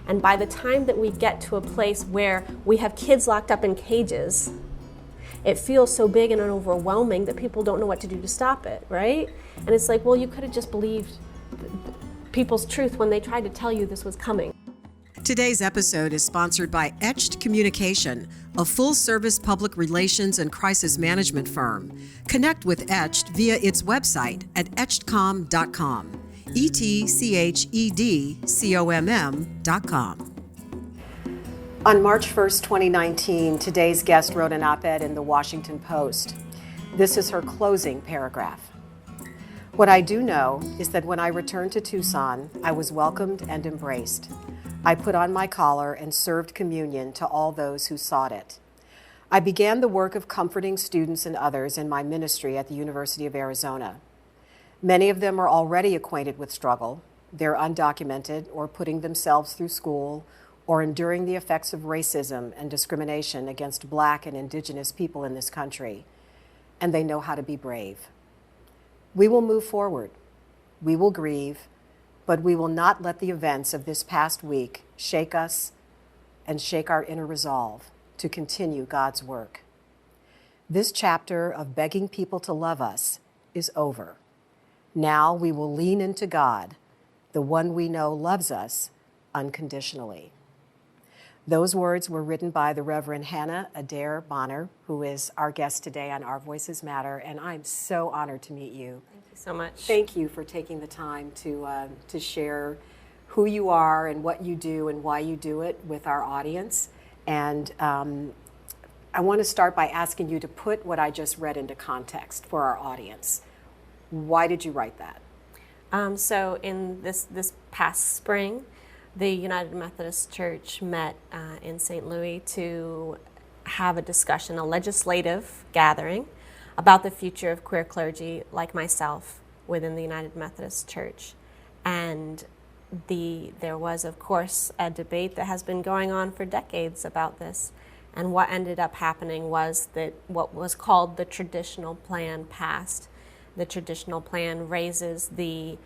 And by the time that we get to a place where we have kids locked up in cages, it feels so big and overwhelming that people don't know what to do to stop it, right? And it's like, well, you could have just believed people's truth when they tried to tell you this was coming. Today's episode is sponsored by Etched Communication, a full-service public relations and crisis management firm. Connect with Etched via its website at etchedcom.com, etchedcom.com. On March 1st, 2019, today's guest wrote an op-ed in the Washington Post. This is her closing paragraph. What I do know is that when I returned to Tucson, I was welcomed and embraced. I put on my collar and served communion to all those who sought it. I began the work of comforting students and others in my ministry at the University of Arizona. Many of them are already acquainted with struggle. They're undocumented or putting themselves through school or enduring the effects of racism and discrimination against Black and Indigenous people in this country. And they know how to be brave. We will move forward. We will grieve. But we will not let the events of this past week shake us and shake our inner resolve to continue God's work. This chapter of begging people to love us is over. Now we will lean into God, the one we know loves us unconditionally. Those words were written by the Reverend Hannah Adair Bonner, who is our guest today on Our Voices Matter, and I'm so honored to meet you. Thank you so much. Thank you for taking the time to share who you are and what you do and why you do it with our audience. And I want to start by asking you to put what I just read into context for our audience. Why did you write that? So in this past spring, the United Methodist Church met in St. Louis to have a discussion, a legislative gathering, about the future of queer clergy like myself within the United Methodist Church. And there was, of course, a debate that has been going on for decades about this. And what ended up happening was that what was called the traditional plan passed. The traditional plan raises the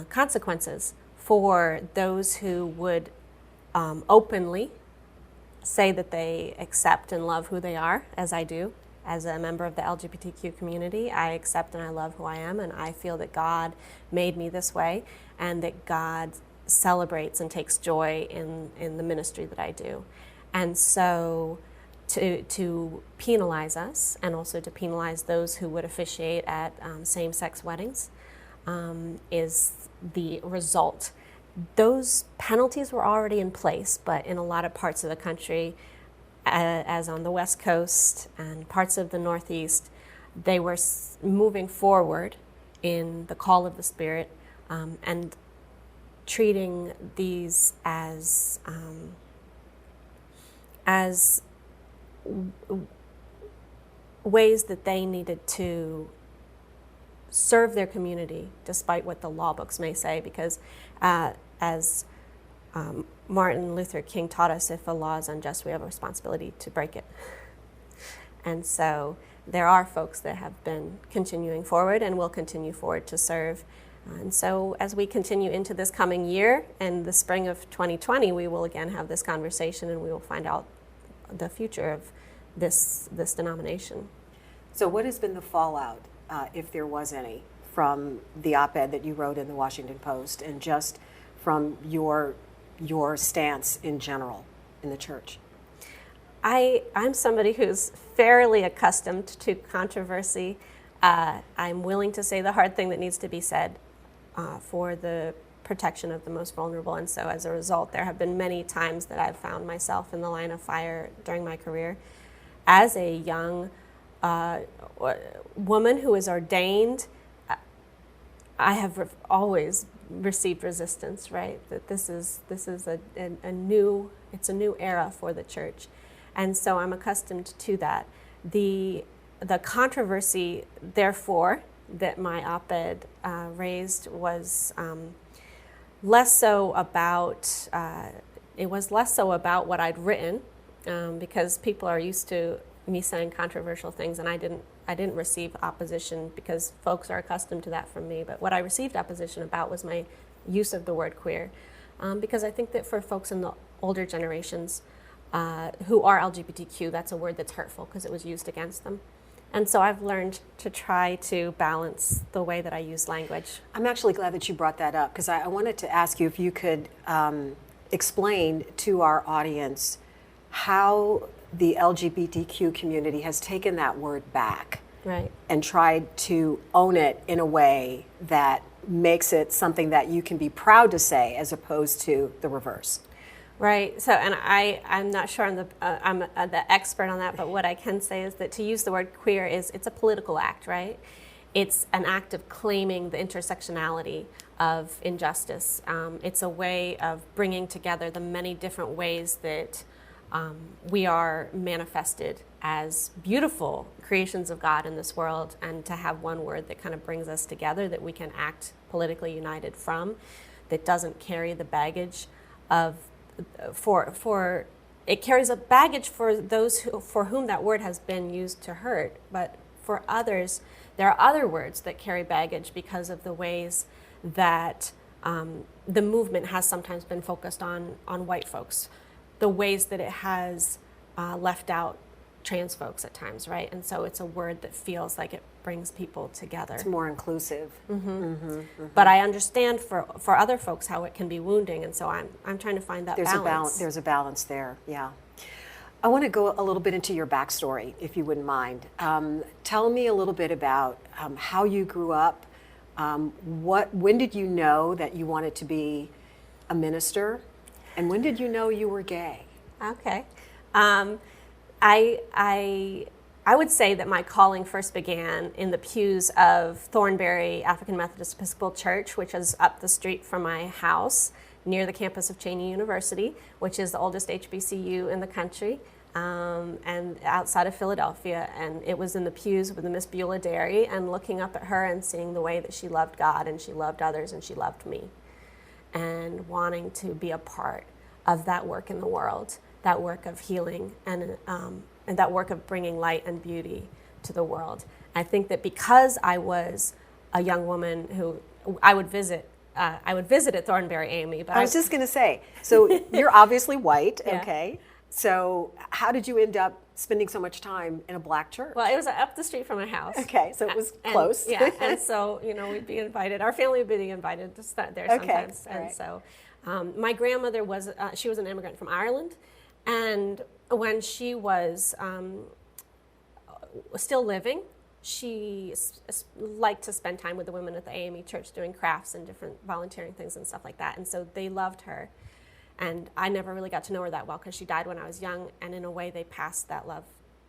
consequences for those who would openly say that they accept and love who they are, as I do. As a member of the LGBTQ community, I accept and I love who I am, and I feel that God made me this way, and that God celebrates and takes joy in the ministry that I do. And so to penalize us, and also to penalize those who would officiate at same-sex weddings, is the result. Those penalties were already in place, but in a lot of parts of the country, as on the West Coast and parts of the Northeast, they were moving forward in the call of the Spirit and treating these as ways that they needed to serve their community, despite what the law books may say, because as Martin Luther King taught us, if a law is unjust, we have a responsibility to break it. And so there are folks that have been continuing forward and will continue forward to serve. And so as we continue into this coming year and the spring of 2020, we will again have this conversation, and we will find out the future of this denomination. So what has been the fallout, if there was any, from the op-ed that you wrote in the Washington Post, and just from your stance in general in the church? I'm somebody who's fairly accustomed to controversy. I'm willing to say the hard thing that needs to be said for the protection of the most vulnerable. And so as a result, there have been many times that I've found myself in the line of fire during my career. As a young woman who is ordained, I have always received resistance, right? That this is a new era for the church, and so I'm accustomed to that. The controversy, therefore, that my op-ed raised was less so about what I'd written, because people are used to me saying controversial things, and I didn't receive opposition because folks are accustomed to that from me. But what I received opposition about was my use of the word queer. because I think that for folks in the older generations who are LGBTQ, that's a word that's hurtful because it was used against them. And so I've learned to try to balance the way that I use language. I'm actually glad that you brought that up, because I wanted to ask you if you could explain to our audience how the LGBTQ community has taken that word back, right, and tried to own it in a way that makes it something that you can be proud to say, as opposed to the reverse. Right. So, and I'm not sure I'm the expert on that, but what I can say is that to use the word queer it's a political act, right? It's an act of claiming the intersectionality of injustice. It's a way of bringing together the many different ways that we are manifested as beautiful creations of God in this world, and to have one word that kind of brings us together, that we can act politically united from, that doesn't carry the baggage of it carries a baggage for those for whom that word has been used to hurt, but for others there are other words that carry baggage because of the ways that the movement has sometimes been focused on white folks, the ways that it has left out trans folks at times, right? And so it's a word that feels like it brings people together. It's more inclusive. But I understand for other folks how it can be wounding, and so I'm trying to find that balance. There's a balance there, yeah. I want to go a little bit into your backstory, if you wouldn't mind. Tell me a little bit about how you grew up. When did you know that you wanted to be a minister, and when did you know you were gay? Okay. I would say that my calling first began in the pews of Thornbury African Methodist Episcopal Church, which is up the street from my house near the campus of Cheyney University, which is the oldest HBCU in the country, and outside of Philadelphia. And it was in the pews with Miss Beulah Dairy, and looking up at her and seeing the way that she loved God and she loved others and she loved me, and wanting to be a part of that work in the world, that work of healing and that work of bringing light and beauty to the world. I think that because I was a young woman who I would visit at Thornbury AME. But I was just going to say, so you're obviously white, yeah. Okay. So how did you end up spending so much time in a black church? Well, it was up the street from my house. Okay, so it was close. Yeah, and so, we'd be invited. Our family would be invited to start there sometimes. Okay. And right. so my grandmother she was an immigrant from Ireland. And when she was still living, she liked to spend time with the women at the AME church doing crafts and different volunteering things and stuff like that. And so they loved her. And I never really got to know her that well because she died when I was young. And in a way, they passed that love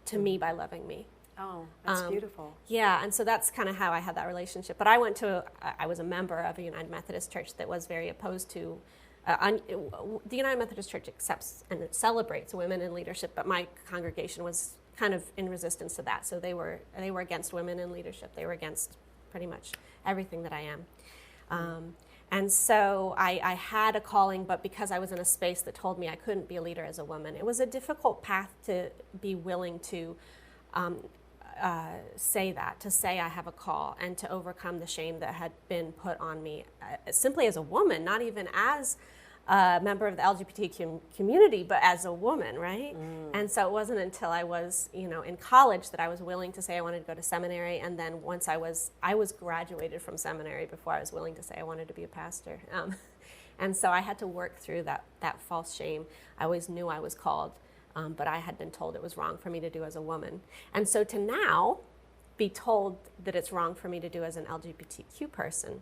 to me by loving me. Oh, that's beautiful. Yeah, and so that's kind of how I had that relationship. But I was a member of a United Methodist Church that was very opposed to the United Methodist Church accepts and celebrates women in leadership, but my congregation was kind of in resistance to that. So they were against women in leadership. They were against pretty much everything that I am. And so I had a calling, but because I was in a space that told me I couldn't be a leader as a woman, it was a difficult path to be willing to say I have a call, and to overcome the shame that had been put on me simply as a woman, not even as a member of the LGBT community, but as a woman, right? And so it wasn't until I was, in college that I was willing to say I wanted to go to seminary, and then once I was graduated from seminary before I was willing to say I wanted to be a pastor. And so I had to work through that false shame. I always knew I was called, but I had been told it was wrong for me to do as a woman. And so to now be told that it's wrong for me to do as an LGBTQ person,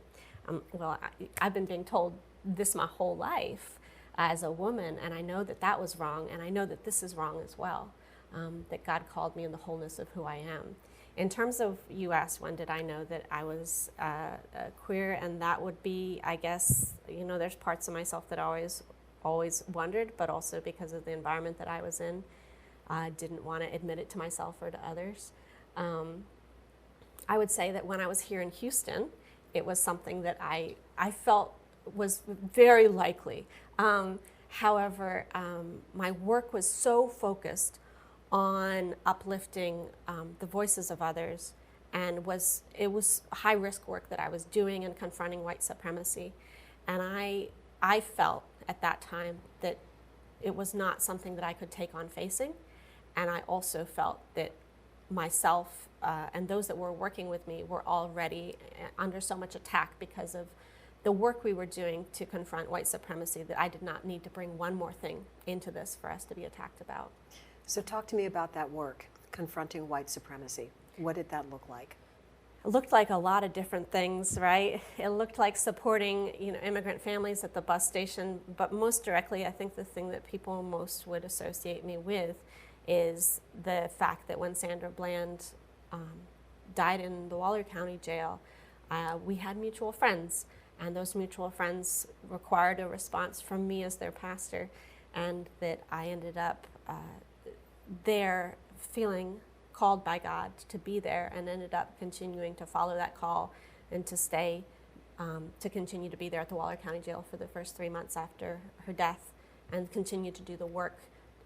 I've been being told this my whole life as a woman, and I know that was wrong, and I know that this is wrong as well, that God called me in the wholeness of who I am. In terms of, you asked when did I know that I was queer, and that would be, I guess, there's parts of myself that I always wondered, but also because of the environment that I was in, I didn't want to admit it to myself or to others. I would say that when I was here in Houston, it was something that I felt was very likely. However, my work was so focused on uplifting the voices of others, and it was high-risk work that I was doing and confronting white supremacy. And I felt, at that time that it was not something that I could take on facing. And I also felt that myself and those that were working with me were already under so much attack because of the work we were doing to confront white supremacy, that I did not need to bring one more thing into this for us to be attacked about. So talk to me about that work, confronting white supremacy. What did that look like? It looked like a lot of different things, right? It looked like supporting, immigrant families at the bus station, but most directly, I think the thing that people most would associate me with is the fact that when Sandra Bland died in the Waller County Jail, we had mutual friends, and those mutual friends required a response from me as their pastor, and that I ended up there feeling called by God to be there, and ended up continuing to follow that call and to stay, to continue to be there at the Waller County Jail for the first 3 months after her death, and continue to do the work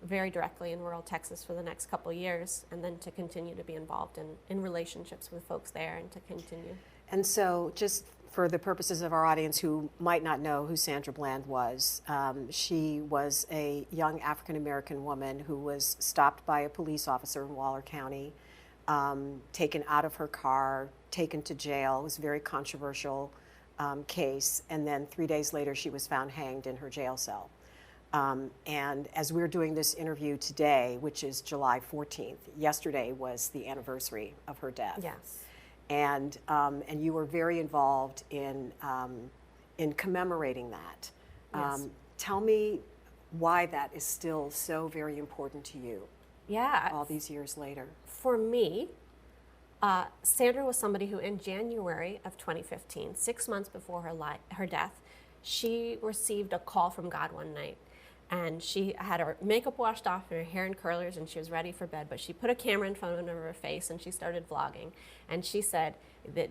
very directly in rural Texas for the next couple of years, and then to continue to be involved in relationships with folks there and to continue. And so just for the purposes of our audience who might not know who Sandra Bland was, she was a young African-American woman who was stopped by a police officer in Waller County, taken out of her car, taken to jail. It was a very controversial case, and then 3 days later she was found hanged in her jail cell. And as we're doing this interview today, which is July 14th, yesterday was the anniversary of her death. Yes. And you were very involved in commemorating that. Yes. Tell me why that is still so very important to you. Yeah. All these years later. For me, Sandra was somebody who, in January of 2015, 6 months before her death, she received a call from God one night. And she had her makeup washed off and her hair in curlers, and she was ready for bed. But she put a camera in front of her face and she started vlogging. And she said that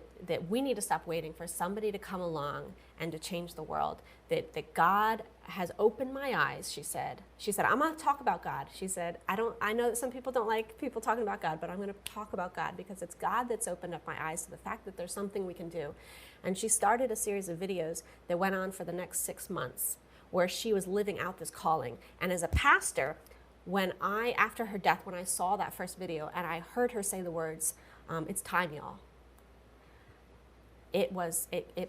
we need to stop waiting for somebody to come along and to change the world. That God has opened my eyes, she said. She said, I'm going to talk about God. She said, I know that some people don't like people talking about God, but I'm going to talk about God because it's God that's opened up my eyes to the fact that there's something we can do. And she started a series of videos that went on for the next 6 months, where she was living out this calling. And as a pastor, after her death, when I saw that first video and I heard her say the words, it's time, y'all, it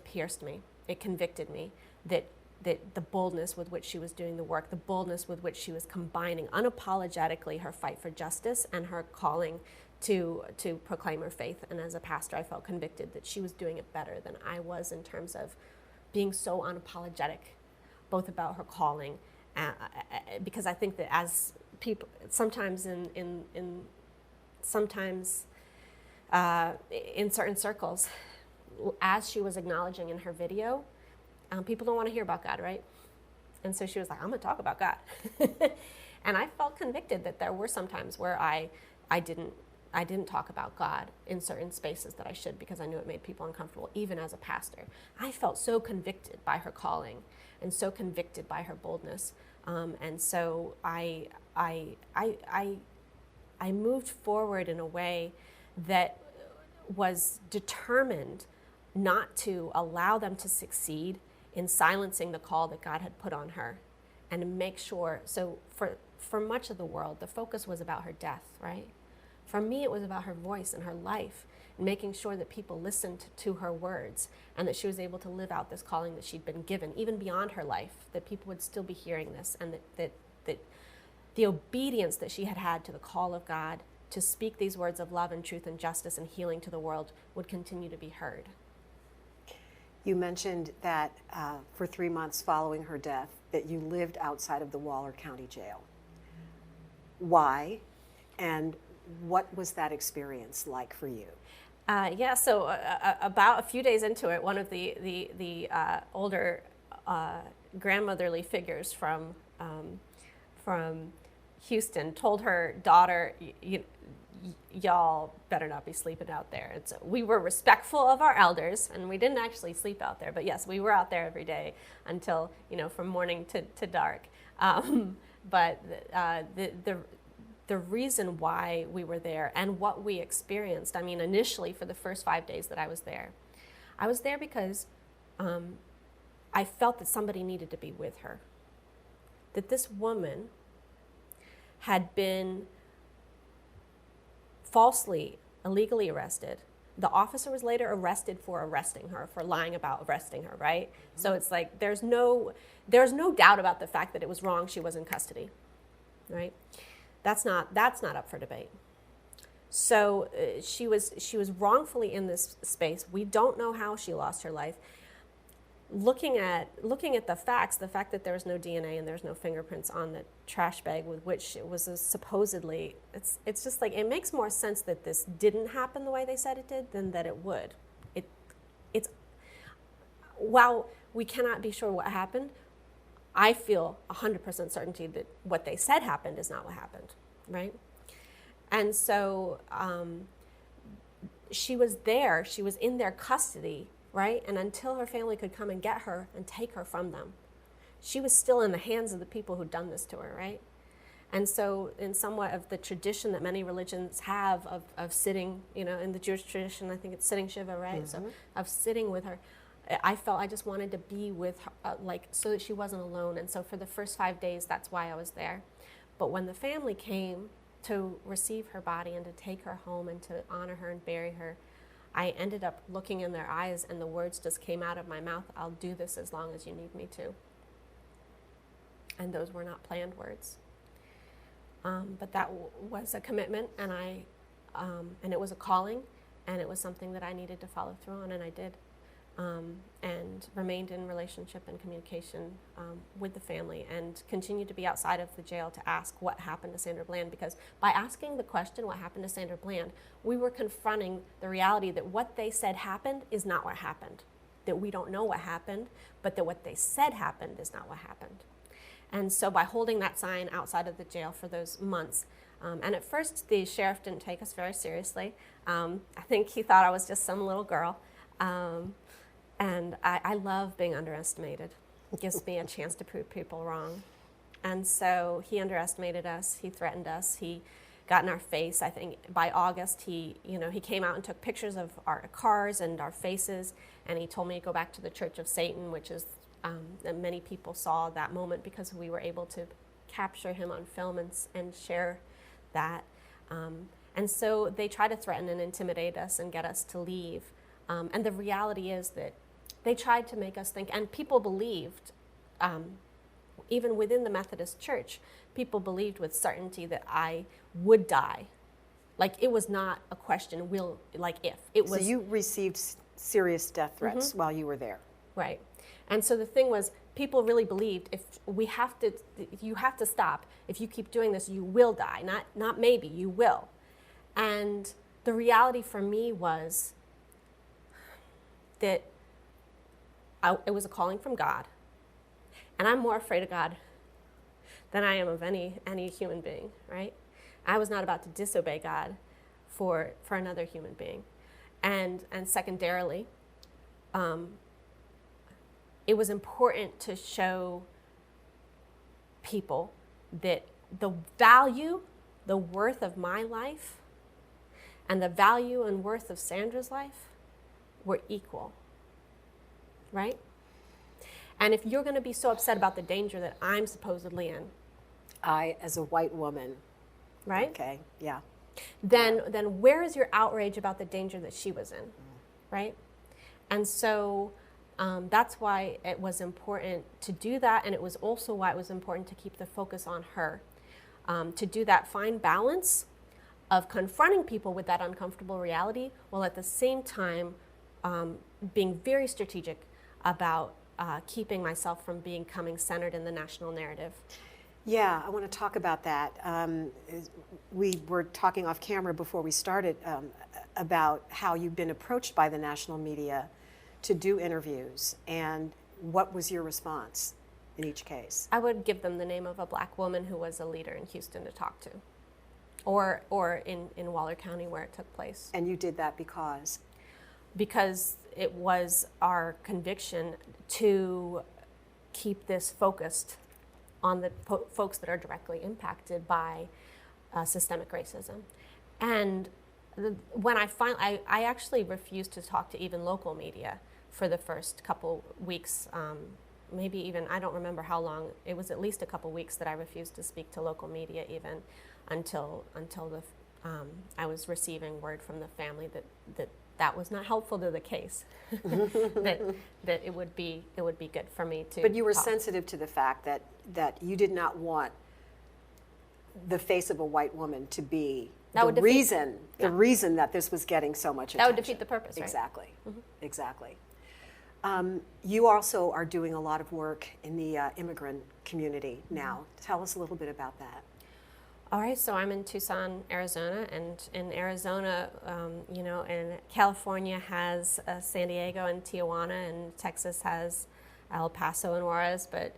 pierced me. It convicted me that the boldness with which she was doing the work, the boldness with which she was combining unapologetically her fight for justice and her calling to proclaim her faith. And as a pastor, I felt convicted that she was doing it better than I was in terms of being so unapologetic both about her calling, because I think that as people, sometimes in certain circles, as she was acknowledging in her video, people don't want to hear about God, right? And so she was like, I'm going to talk about God. And I felt convicted that there were some times where I didn't talk about God in certain spaces that I should, because I knew it made people uncomfortable, even as a pastor. I felt so convicted by her calling and so convicted by her boldness. And so I moved forward in a way that was determined not to allow them to succeed in silencing the call that God had put on her, and to make sure, so for much of the world, the focus was about her death, right? For me, it was about her voice and her life, and making sure that people listened to her words and that she was able to live out this calling that she'd been given, even beyond her life, that people would still be hearing this, and that the obedience that she had had to the call of God to speak these words of love and truth and justice and healing to the world would continue to be heard. You mentioned that for 3 months following her death, that you lived outside of the Waller County Jail. Why? And what was that experience like for you? So about a few days into it, one of the older grandmotherly figures from Houston told her daughter, y'all better not be sleeping out there. And so we were respectful of our elders, and we didn't actually sleep out there. But yes, we were out there every day until, from morning to dark. But the reason why we were there and what we experienced, initially for the first 5 days that I was there because I felt that somebody needed to be with her. that this woman had been falsely, illegally arrested. The officer was later arrested for arresting her, for lying about arresting her, right? Mm-hmm. So it's like there's no doubt about the fact that it was wrong she was in custody, right? That's not up for debate. So she was wrongfully in this space. We don't know how she lost her life. Looking at the facts, the fact that there was no DNA and there's no fingerprints on the trash bag with which it was supposedly, it's just like, it makes more sense that this didn't happen the way they said it did than that it would. It's while we cannot be sure what happened, I feel 100% certainty that what they said happened is not what happened, right? And so she was there, she was in their custody, right? And until her family could come and get her and take her from them, she was still in the hands of the people who'd done this to her, right? And so in somewhat of the tradition that many religions have of sitting, in the Jewish tradition, I think it's sitting Shiva, right? Mm-hmm. So of sitting with her, I felt I just wanted to be with her, so that she wasn't alone. And so for the first 5 days, that's why I was there. But when the family came to receive her body and to take her home and to honor her and bury her, I ended up looking in their eyes, and the words just came out of my mouth, "I'll do this as long as you need me to." And those were not planned words. But that was a commitment, and and it was a calling, and it was something that I needed to follow through on, and I did. And remained in relationship and communication with the family, and continued to be outside of the jail to ask what happened to Sandra Bland, because by asking the question, what happened to Sandra Bland, we were confronting the reality that what they said happened is not what happened, that we don't know what happened, but that what they said happened is not what happened. And so by holding that sign outside of the jail for those months, and at first the sheriff didn't take us very seriously. I think he thought I was just some little girl. And I love being underestimated. It gives me a chance to prove people wrong. And so he underestimated us. He threatened us. He got in our face. I think by August, he came out and took pictures of our cars and our faces. And he told me to go back to the Church of Satan, which is that many people saw that moment because we were able to capture him on film and share that. And so they tried to threaten and intimidate us and get us to leave. And the reality is that they tried to make us think, and people believed, even within the Methodist Church, people believed with certainty that I would die. Like, it was not a question, if. It was. So you received serious death threats while you were there. Right. And so the thing was, people really believed you have to stop. If you keep doing this, you will die. Not maybe, you will. And the reality for me was that it was a calling from God, and I'm more afraid of God than I am of any human being, right? I was not about to disobey God for another human being, and secondarily, it was important to show people that the value, the worth of my life, and the value and worth of Sandra's life were equal, right? And if you're going to be so upset about the danger that I'm supposedly in, I, as a white woman, right? Okay, yeah. Then where is your outrage about the danger that she was in, right? And so that's why it was important to do that, and it was also why it was important to keep the focus on her, to do that fine balance of confronting people with that uncomfortable reality, while at the same time being very strategic about keeping myself from becoming centered in the national narrative. Yeah, I want to talk about that. We were talking off camera before we started about how you've been approached by the national media to do interviews, and what was your response in each case? I would give them the name of a black woman who was a leader in Houston to talk to, or in Waller County where it took place. And you did that because? Because it was our conviction to keep this focused on the folks that are directly impacted by systemic racism. And when I actually refused to talk to even local media for the first couple weeks maybe even, I don't remember how long, it was at least a couple weeks that I refused to speak to local media even until I was receiving word from the family that was not helpful to the case. that it would be good for me to. But you were talk. sensitive to the fact that you did not want the face of a white woman to be the reason that this was getting so much attention. That would defeat the purpose, right? Exactly. Mm-hmm. Exactly. You also are doing a lot of work in the immigrant community now. Tell us a little bit about that. All right, so I'm in Tucson, Arizona, and in Arizona, and California has San Diego and Tijuana, and Texas has El Paso and Juarez, but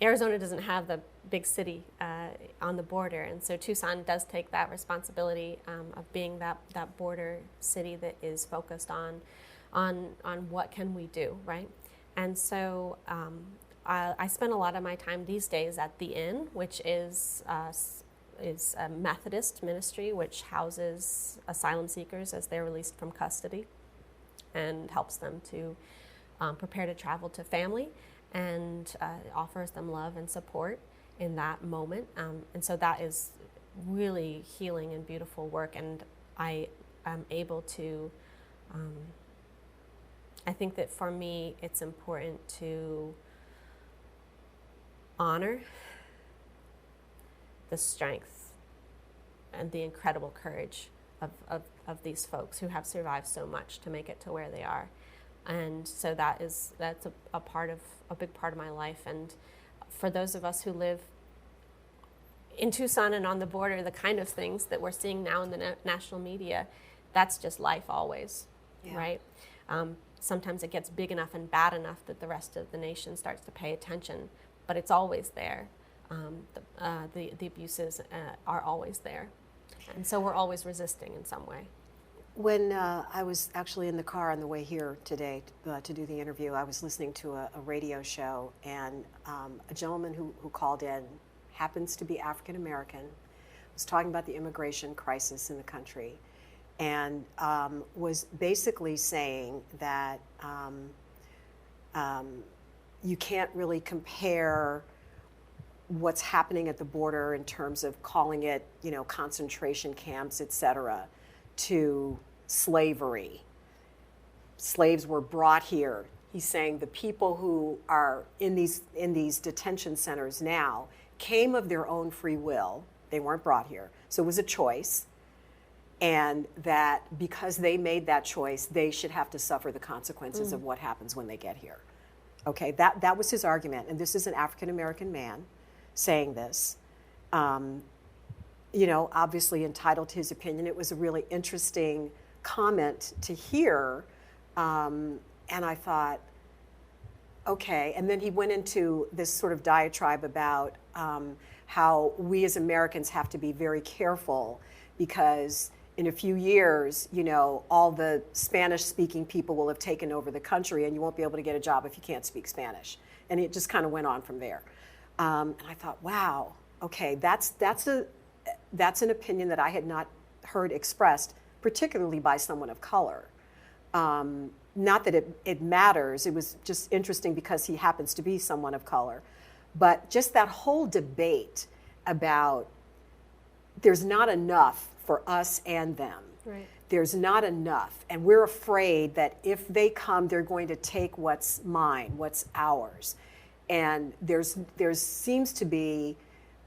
Arizona doesn't have the big city on the border, and so Tucson does take that responsibility of being that border city that is focused on what can we do, right? And so I spend a lot of my time these days at the Inn, which is a Methodist ministry which houses asylum seekers as they're released from custody and helps them to prepare to travel to family and offers them love and support in that moment. And so that is really healing and beautiful work, and I am able to, I think that for me it's important to honor the strength and the incredible courage of these folks who have survived so much to make it to where they are. And so that's a big part of my life. And for those of us who live in Tucson and on the border, the kind of things that we're seeing now in the national media, that's just life always, right? Sometimes it gets big enough and bad enough that the rest of the nation starts to pay attention, but it's always there. The abuses are always there. And so we're always resisting in some way. When I was actually in the car on the way here today to do the interview, I was listening to a radio show, and a gentleman who called in happens to be African American, was talking about the immigration crisis in the country, and was basically saying that you can't really compare what's happening at the border in terms of calling it, concentration camps, et cetera, to slavery. Slaves were brought here. He's saying the people who are in these detention centers now came of their own free will. They weren't brought here. So it was a choice. And that because they made that choice, they should have to suffer the consequences of what happens when they get here. Okay, that was his argument. And this is an African American man saying this. Obviously entitled to his opinion. It was a really interesting comment to hear. And I thought, okay. And then he went into this sort of diatribe about how we as Americans have to be very careful because in a few years, all the Spanish-speaking people will have taken over the country and you won't be able to get a job if you can't speak Spanish. And it just kind of went on from there. And I thought, wow, okay, that's an opinion that I had not heard expressed, particularly by someone of color. Not that it matters, it was just interesting because he happens to be someone of color. But just that whole debate about there's not enough for us and them. Right. There's not enough. And we're afraid that if they come, they're going to take what's mine, what's ours. And there seems to be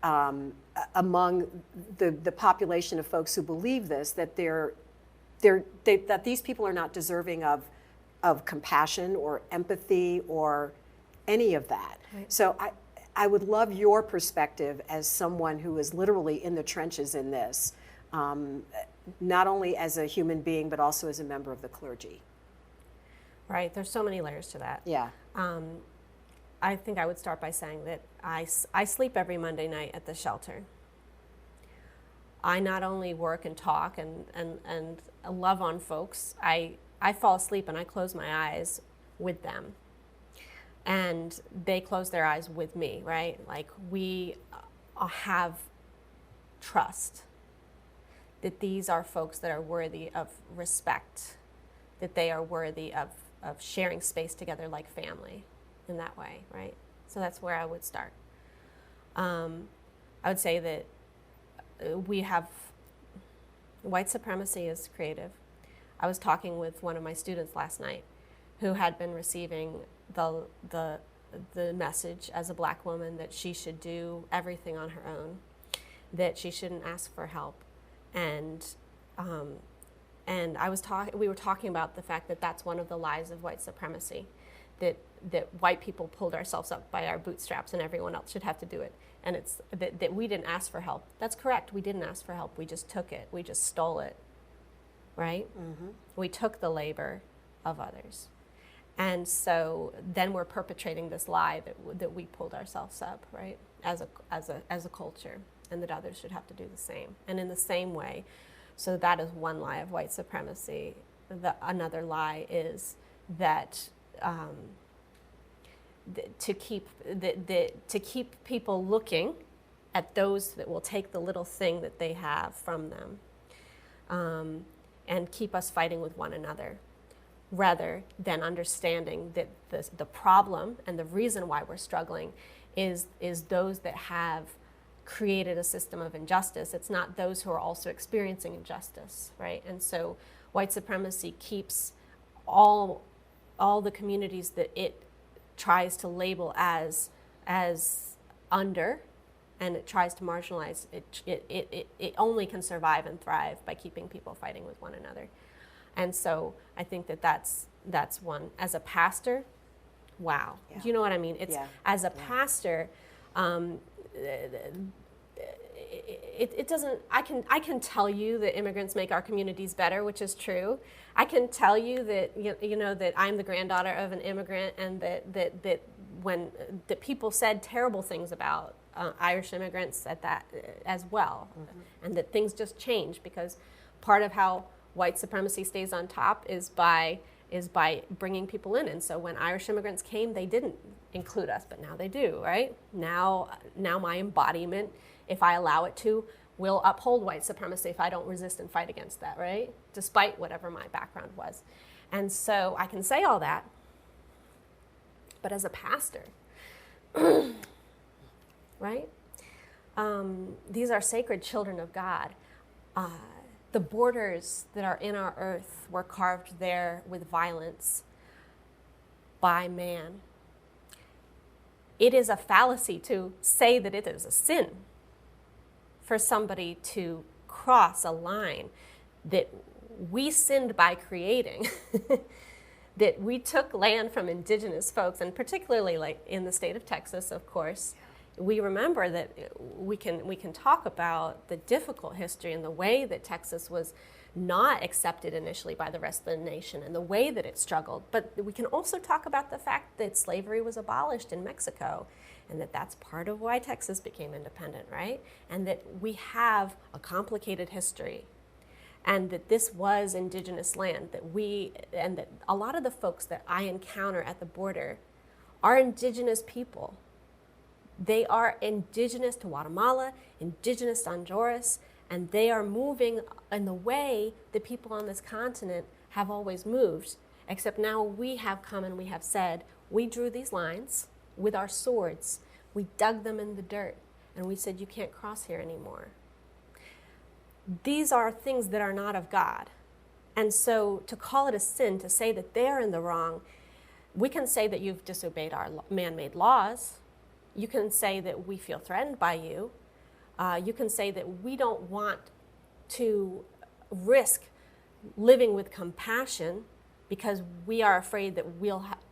among the population of folks who believe this that that these people are not deserving of compassion or empathy or any of that. Right. So I would love your perspective as someone who is literally in the trenches in this, not only as a human being but also as a member of the clergy. Right. There's so many layers to that. Yeah. I think I would start by saying that I sleep every Monday night at the shelter. I not only work and talk and love on folks, I fall asleep and I close my eyes with them. And they close their eyes with me, right? Like we have trust that these are folks that are worthy of respect, that they are worthy of sharing space together like family. in that way, right? So that's where I would start. I would say that we have white supremacy is creative. I was talking with one of my students last night who had been receiving the message as a black woman that she should do everything on her own, that she shouldn't ask for help, and we were talking about the fact that that's one of the lies of white supremacy, that white people pulled ourselves up by our bootstraps and everyone else should have to do it, and it's that we didn't ask for help. That's correct. We didn't ask for help. We just took it. We just stole it, right? Mm-hmm. We took the labor of others. And so then we're perpetrating this lie that we pulled ourselves up, right, as a culture, and that others should have to do the same. And in the same way, so that is one lie of white supremacy. Another lie is that to keep people looking at those that will take the little thing that they have from them, and keep us fighting with one another, rather than understanding that the problem and the reason why we're struggling is those that have created a system of injustice. It's not those who are also experiencing injustice, right? And so white supremacy keeps all the communities that it tries to label as under, and it tries to marginalize, it only can survive and thrive by keeping people fighting with one another. And so I think that's one. As a pastor, wow. Yeah. Do you know what I mean? It's as a pastor, it doesn't. I can tell you that immigrants make our communities better, which is true. I can tell you that you know that I'm the granddaughter of an immigrant, and that when that people said terrible things about Irish immigrants at that as well, mm-hmm. and that things just change because part of how white supremacy stays on top is by bringing people in. And so when Irish immigrants came, they didn't include us, but now they do, right? Now my embodiment, if I allow it to, will uphold white supremacy if I don't resist and fight against that, right? Despite whatever my background was. And so I can say all that, but as a pastor, right? These are sacred children of God. The borders that are in our earth were carved there with violence by man. It is a fallacy to say that it is a sin for somebody to cross a line that we sinned by creating, that we took land from indigenous folks, and particularly like in the state of Texas, of course. We remember that we can talk about the difficult history and the way that Texas was not accepted initially by the rest of the nation and the way that it struggled. But we can also talk about the fact that slavery was abolished in Mexico and that that's part of why Texas became independent, right? And that we have a complicated history and that this was indigenous land, and that a lot of the folks that I encounter at the border are indigenous people. They are indigenous to Guatemala, indigenous to Honduras, and they are moving in the way that people on this continent have always moved, except now we have come and we have said, we drew these lines with our swords, we dug them in the dirt, and we said, you can't cross here anymore. These are things that are not of God. And so to call it a sin, to say that they're in the wrong, we can say that you've disobeyed our man-made laws. You can say that we feel threatened by you. You can say that we don't want to risk living with compassion because we are afraid that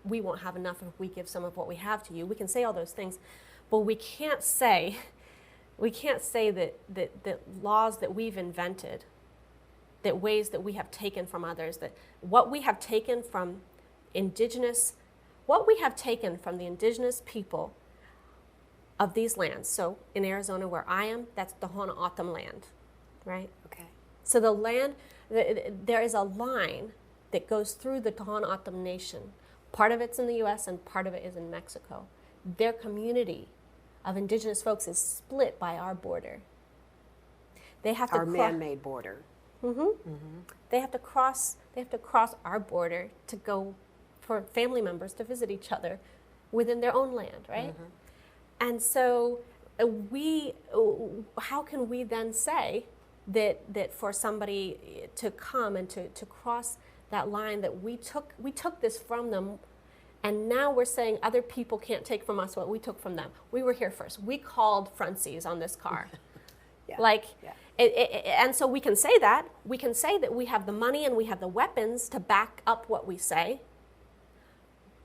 we won't have enough if we give some of what we have to you. We can say all those things, but we can't say that laws that we've invented, that ways that we have taken from others, that what we have taken from the indigenous people of these lands. So in Arizona where I am, that's the Hannah Adair land, right? Okay. So the land, there is a line that goes through the Hannah Adair Nation. Part of it's in the U.S. and part of it is in Mexico. Their community of indigenous folks is split by our border. They have to our man-made border. Mm-hmm. Mm-hmm. They have to cross our border to go for family members to visit each other within their own land, right? And so how can we then say that for somebody to come and to cross that line, that we took this from them, and now we're saying other people can't take from us what we took from them. We were here first. We called frontsies on this car. And so we can say that. We can say that we have the money and we have the weapons to back up what we say.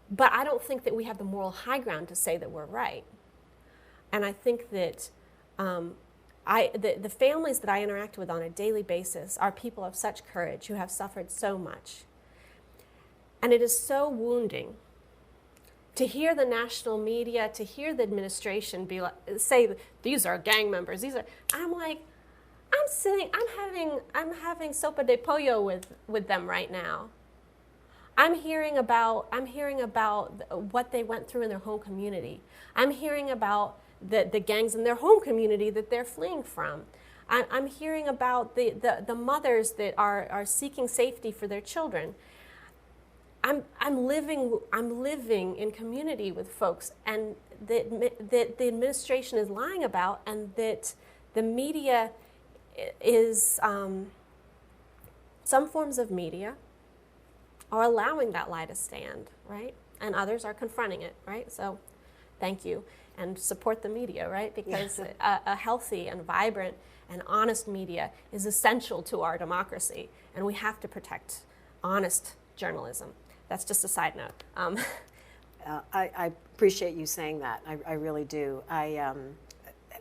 But I don't think that we have the moral high ground to say that we're right. And I think that the families that I interact with on a daily basis are people of such courage who have suffered so much. And it is so wounding to hear the national media, to hear the administration say these are gang members. I'm like, I'm having sopa de pollo with them right now. I'm hearing about what they went through in their home community. I'm hearing about the gangs in their home community that they're fleeing from. I'm hearing about the mothers that are seeking safety for their children. I'm living in community with folks, and that the administration is lying about, and that the media is some forms of media are allowing that lie to stand, right? And others are confronting it, right? So thank you, and support the media, right? Because a healthy and vibrant and honest media is essential to our democracy, and we have to protect honest journalism. That's just a side note. I appreciate you saying that. I really do.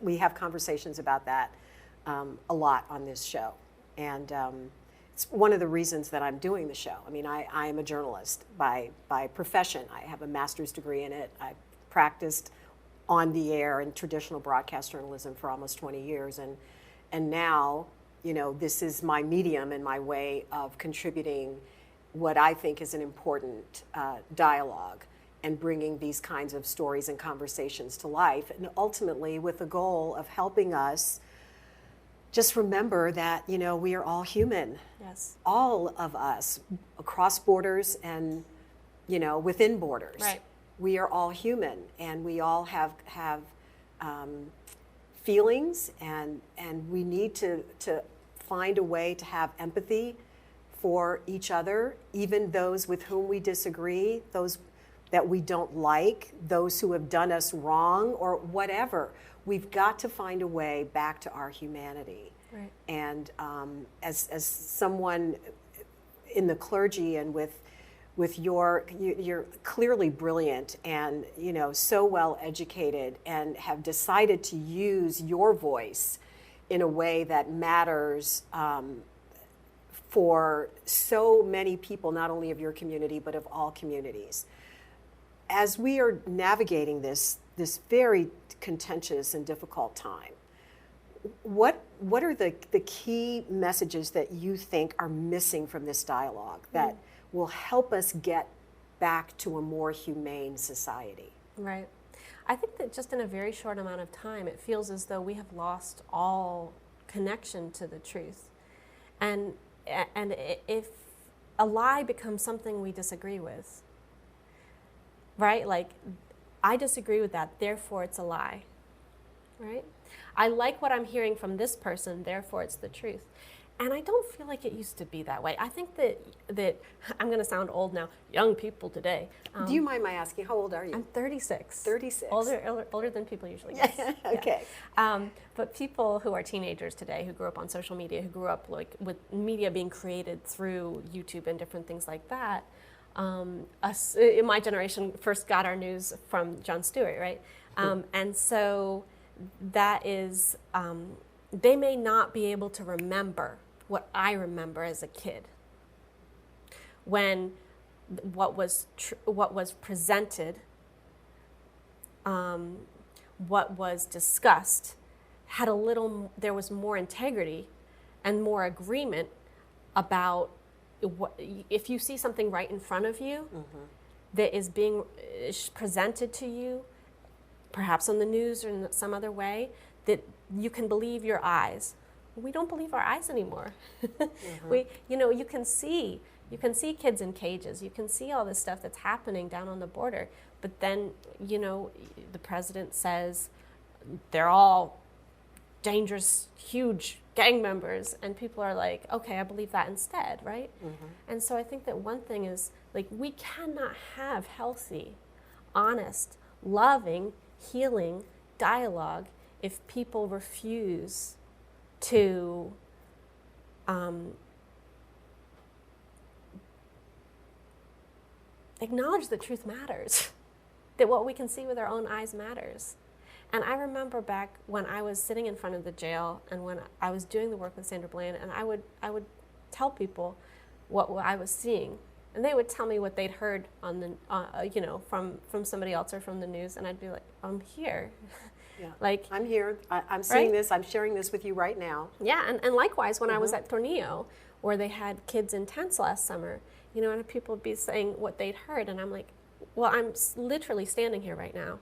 We have conversations about that a lot on this show, and it's one of the reasons that I'm doing the show. I mean, I am a journalist by profession. I have a master's degree in it. I practiced on the air in traditional broadcast journalism for almost 20 years, and now, this is my medium and my way of contributing what I think is an important dialogue and bringing these kinds of stories and conversations to life, and ultimately with the goal of helping us just remember that, we are all human. Yes. All of us, across borders and, within borders. Right. We are all human, and we all have feelings, and we need to find a way to have empathy for each other, even those with whom we disagree, those that we don't like, those who have done us wrong, or whatever. We've got to find a way back to our humanity. Right. And as someone in the clergy, and with you're clearly brilliant and so well educated, and have decided to use your voice in a way that matters for so many people, not only of your community but of all communities. As we are navigating this very contentious and difficult time, what are the key messages that you think are missing from this dialogue that will help us get back to a more humane society? Right. I think that just in a very short amount of time, it feels as though we have lost all connection to the truth. And if a lie becomes something we disagree with, right? Like, I disagree with that, therefore it's a lie, right? I like what I'm hearing from this person, therefore it's the truth. And I don't feel like it used to be that way. I think that I'm going to sound old now, young people today. Do you mind my asking, how old are you? I'm 36. 36. Older than people usually guess. Okay. Yeah. But people who are teenagers today, who grew up on social media, who grew up like with media being created through YouTube and different things like that, us in my generation first got our news from Jon Stewart, right? And so that is, they may not be able to remember what I remember as a kid, when what was presented, what was discussed, there was more integrity and more agreement about what, if you see something right in front of you that is being presented to you, perhaps on the news or in some other way, that you can believe your eyes. We don't believe our eyes anymore. You can see You can see kids in cages. You can see all this stuff that's happening down on the border. But then, the president says they're all dangerous, huge gang members. And people are like, okay, I believe that instead, right? Mm-hmm. And so I think that one thing is, like, we cannot have healthy, honest, loving, healing dialogue if people refuse to acknowledge that truth matters, that what we can see with our own eyes matters. And I remember back when I was sitting in front of the jail and when I was doing the work with Sandra Bland, and I would tell people what I was seeing, and they would tell me what they'd heard on the from somebody else or from the news, and I'd be like, I'm here. Yeah. Like, I'm here. I'm seeing right? this. I'm sharing this with you right now. Yeah, and likewise when I was at Tornillo, where they had kids in tents last summer, and people would be saying what they'd heard, and I'm like, well, I'm literally standing here right now,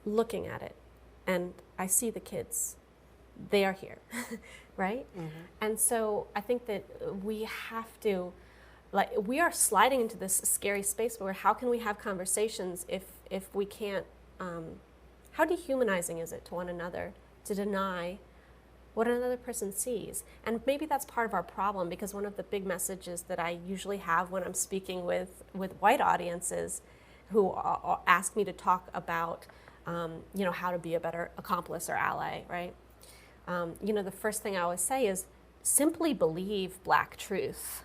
looking at it, and I see the kids. They are here, right? Mm-hmm. And so I think that we have to, we are sliding into this scary space where how can we have conversations if we can't, how dehumanizing is it to one another to deny what another person sees? And maybe that's part of our problem, because one of the big messages that I usually have when I'm speaking with white audiences who ask me to talk about, how to be a better accomplice or ally, right? The first thing I always say is simply believe Black truth.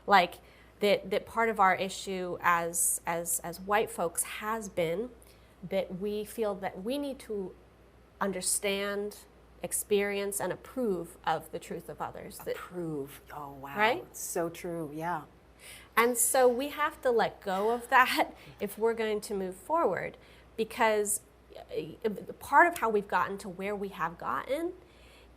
Like that part of our issue as white folks has been that we feel that we need to understand, experience, and approve of the truth of others. Approve. Oh, wow. Right? So true, yeah. And so we have to let go of that if we're going to move forward, because part of how we've gotten to where we have gotten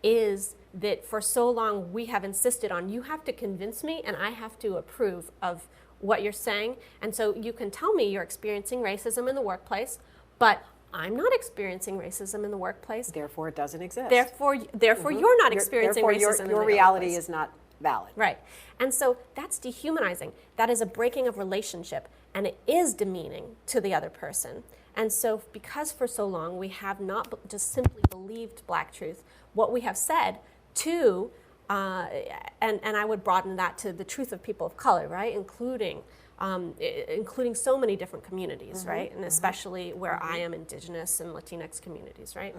is that for so long we have insisted on, you have to convince me and I have to approve of what you're saying. And so you can tell me you're experiencing racism in the workplace, but I'm not experiencing racism in the workplace. Therefore, it doesn't exist. Therefore, you're not experiencing racism in the workplace. Your reality is not valid. Right. And so that's dehumanizing. That is a breaking of relationship, and it is demeaning to the other person. And so because for so long we have not just simply believed Black truth, what we have said to, and I would broaden that to the truth of people of color, right, including so many different communities, right, and especially where I am Indigenous and Latinx communities, right.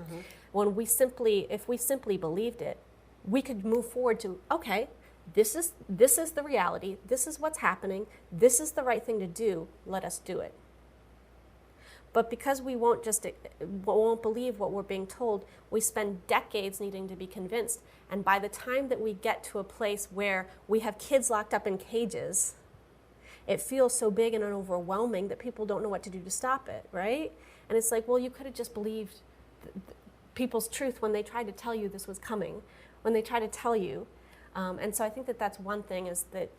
If we simply believed it, we could move forward to, okay, this is the reality, this is what's happening, this is the right thing to do, let us do it. But because we won't believe what we're being told, we spend decades needing to be convinced. And by the time that we get to a place where we have kids locked up in cages, it feels so big and overwhelming that people don't know what to do to stop it, right? And it's like, well, you could have just believed people's truth when they tried to tell you this was coming, when they tried to tell you. And so I think that that's one thing, is that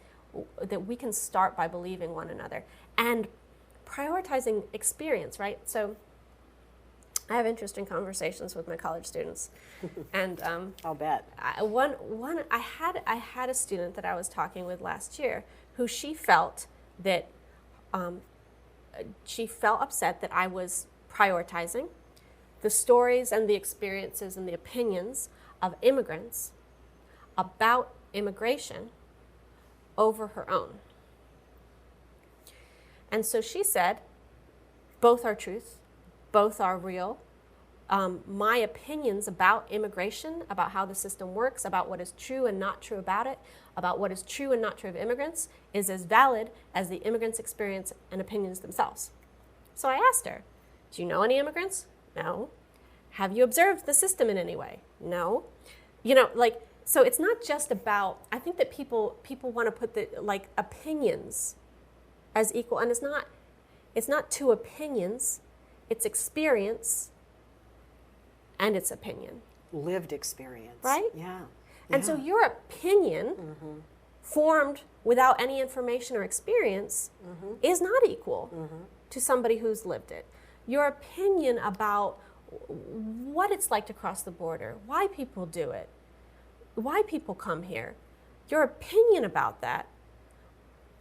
we can start by believing one another. And prioritizing experience, right? So I have interesting conversations with my college students, and I'll bet. I had a student that I was talking with last year who she felt that she felt upset that I was prioritizing the stories and the experiences and the opinions of immigrants about immigration over her own. And so she said, both are truth, both are real. My opinions about immigration, about how the system works, about what is true and not true about it, about what is true and not true of immigrants, is as valid as the immigrants' experience and opinions themselves. So I asked her, do you know any immigrants? No. Have you observed the system in any way? No. So it's not just about, I think that people want to put the opinions as equal, and it's not two opinions, it's experience and it's opinion. Lived experience. Right? Yeah. And so your opinion formed without any information or experience is not equal to somebody who's lived it. Your opinion about what it's like to cross the border, why people do it, why people come here, your opinion about that,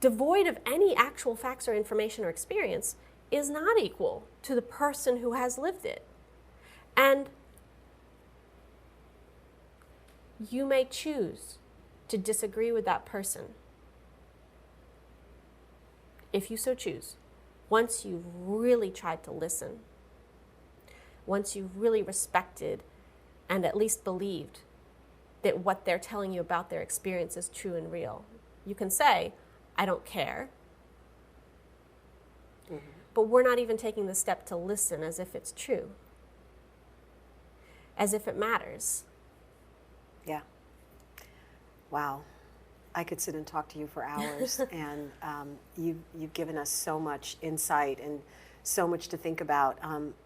devoid of any actual facts or information or experience, is not equal to the person who has lived it. And you may choose to disagree with that person, if you so choose, once you've really tried to listen, once you've really respected and at least believed that what they're telling you about their experience is true and real. You can say, I don't care. Mm-hmm. But we're not even taking the step to listen as if it's true, as if it matters. Yeah. Wow. I could sit and talk to you for hours, and you've given us so much insight and so much to think about.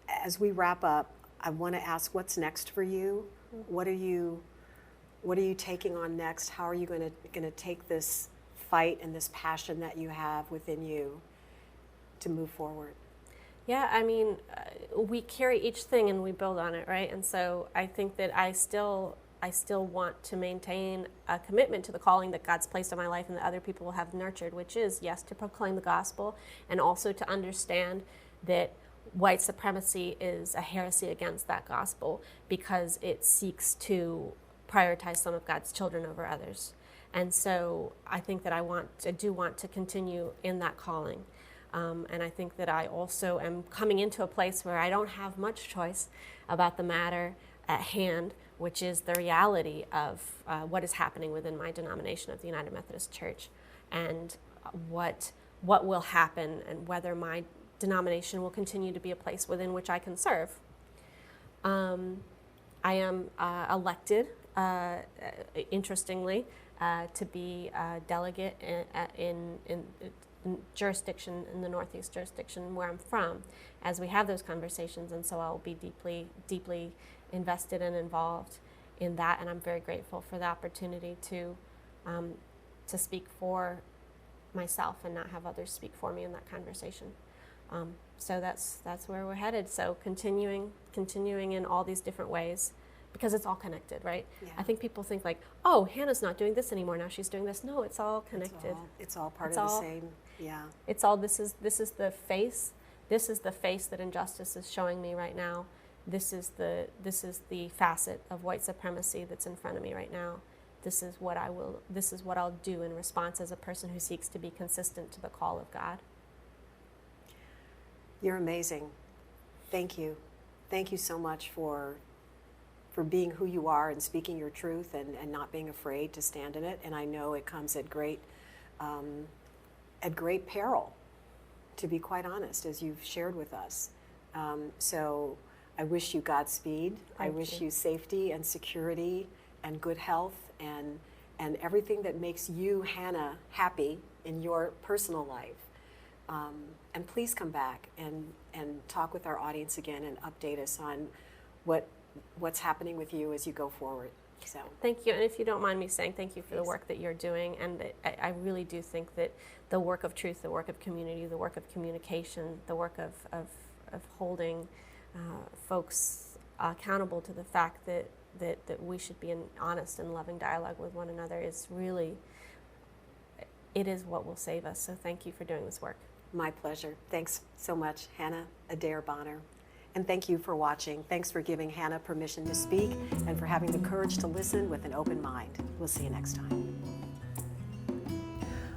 As we wrap up, I want to ask, what's next for you? What are you taking on next? How are you going to take this fight and this passion that you have within you to move forward? Yeah, I mean, we carry each thing and we build on it, right? And so I think that I still want to maintain a commitment to the calling that God's placed on my life and that other people have nurtured, which is, yes, to proclaim the gospel, and also to understand that white supremacy is a heresy against that gospel because it seeks to prioritize some of God's children over others. And so I think that I do want to continue in that calling. And I think that I also am coming into a place where I don't have much choice about the matter at hand, which is the reality of what is happening within my denomination of the United Methodist Church, and what will happen, and whether my denomination will continue to be a place within which I can serve. I am elected, interestingly, to be a delegate in jurisdiction, in the Northeast jurisdiction where I'm from, as we have those conversations, and so I'll be deeply invested and involved in that, and I'm very grateful for the opportunity to speak for myself and not have others speak for me in that conversation. So that's where we're headed. So continuing in all these different ways, because it's all connected, right? Yeah. I think people think like, oh, Hannah's not doing this anymore, now she's doing this. No, it's all connected. It's all part of the same. Yeah. It's all, this is the face. This is the face that injustice is showing me right now. This is the facet of white supremacy that's in front of me right now. This is what I'll do in response as a person who seeks to be consistent to the call of God. You're amazing. Thank you. Thank you so much for being who you are and speaking your truth and not being afraid to stand in it. And I know it comes at great peril, to be quite honest, as you've shared with us. So I wish you Godspeed. I wish you safety and security and good health and everything that makes you, Hannah, happy in your personal life. And please come back and talk with our audience again and update us on what's happening with you as you go forward. So thank you, and if you don't mind me saying, thank you for the work that you're doing, and I really do think that the work of truth, the work of community, the work of communication, the work of holding folks accountable to the fact that we should be in honest and loving dialogue with one another is really, it is what will save us. So thank you for doing this work. My pleasure. Thanks so much, Hannah Adair Bonner. And thank you for watching. Thanks for giving Hannah permission to speak and for having the courage to listen with an open mind. We'll see you next time.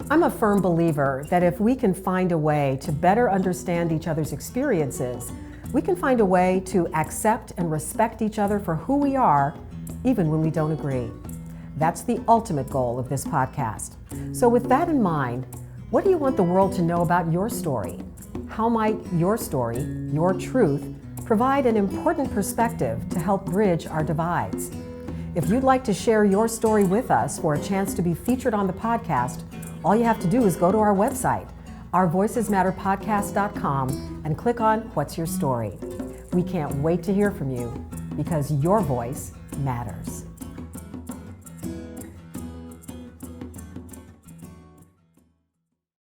I'm a firm believer that if we can find a way to better understand each other's experiences, we can find a way to accept and respect each other for who we are, even when we don't agree. That's the ultimate goal of this podcast. So with that in mind, what do you want the world to know about your story? How might your story, your truth, provide an important perspective to help bridge our divides? If you'd like to share your story with us for a chance to be featured on the podcast, all you have to do is go to our website, ourvoicesmatterpodcast.com, and click on What's Your Story? We can't wait to hear from you, because your voice matters.